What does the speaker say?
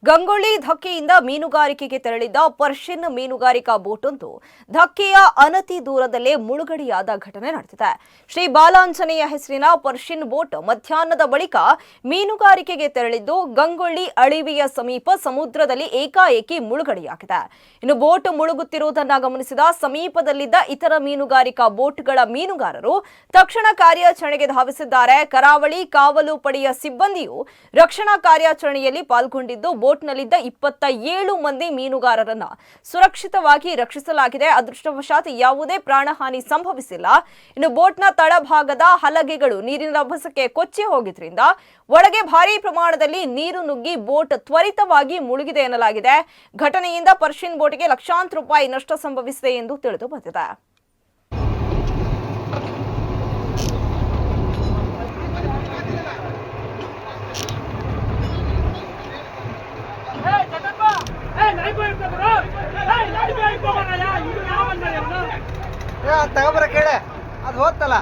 ಗಂಗೊಳ್ಳಿ ಧಕ್ಕೆಯಿಂದ ಮೀನುಗಾರಿಕೆಗೆ ತೆರಳಿದ್ದ ಪರ್ಷಿಯನ್ ಮೀನುಗಾರಿಕಾ ಬೋಟೊಂದು ಧಕ್ಕೆಯ ಅನತಿ ದೂರದಲ್ಲೇ ಮುಳುಗಡೆಯಾದ ಘಟನೆ ನಡೆದಿದೆ. ಶ್ರೀ ಬಾಲಾಂಜನೇಯ ಹೆಸರಿನ ಪರ್ಷಿಯನ್ ಬೋಟ್ ಮಧ್ಯಾಹ್ನದ ಬಳಿಕ ಮೀನುಗಾರಿಕೆಗೆ ತೆರಳಿದ್ದು ಗಂಗೊಳ್ಳಿ ಅಳಿವೆಯ ಸಮೀಪ ಸಮುದ್ರದಲ್ಲಿ ಏಕಾಏಕಿ ಮುಳುಗಡೆಯಾಗಿದೆ. ಇನ್ನು ಬೋಟ್ ಮುಳುಗುತ್ತಿರುವುದನ್ನು ಗಮನಿಸಿದ ಸಮೀಪದಲ್ಲಿದ್ದ ಇತರ ಮೀನುಗಾರಿಕಾ ಬೋಟ್ಗಳ ಮೀನುಗಾರರು ತಕ್ಷಣ ಕಾರ್ಯಾಚರಣೆಗೆ ಧಾವಿಸಿದ್ದಾರೆ. ಕರಾವಳಿ ಕಾವಲು ಪಡೆಯ ಸಿಬ್ಬಂದಿಯು ರಕ್ಷಣಾ ಕಾರ್ಯಾಚರಣೆಯಲ್ಲಿ ಪಾಲ್ಗೊಂಡಿದ್ದು ಬೋಟ್ನಲ್ಲಿದ್ದ 27 ಮಂದಿ ಮೀನುಗಾರರನ್ನ ಸುರಕ್ಷಿತವಾಗಿ ರಕ್ಷಿಸಲಾಗಿದೆ. ಅದೃಷ್ಟವಶಾತ್ ಯಾವುದೇ ಪ್ರಾಣಹಾನಿ ಸಂಭವಿಸಿಲ್ಲ. ಇನ್ನು ಬೋಟ್ನ ತಳಭಾಗದ ಹಲಗೆಗಳು ನೀರಿನ ರಭಸಕ್ಕೆ ಕೊಚ್ಚಿ ಹೋಗಿದ್ರಿಂದ ಒಳಗೆ ಭಾರೀ ಪ್ರಮಾಣದಲ್ಲಿ ನೀರು ನುಗ್ಗಿ ಬೋಟ್ ತ್ವರಿತವಾಗಿ ಮುಳುಗಿದೆ ಎನ್ನಲಾಗಿದೆ. ಘಟನೆಯಿಂದ ಪರ್ಷಿಯನ್ ಬೋಟ್ಗೆ ಲಕ್ಷಾಂತರ ರೂಪಾಯಿ ನಷ್ಟ ಸಂಭವಿಸಿದೆ ಎಂದು ತಿಳಿದು ಬಂದಿದೆ. ತಗೊಬರ ಕೇಳೆ ಅದು ಹೋಗ್ತಲ್ಲ.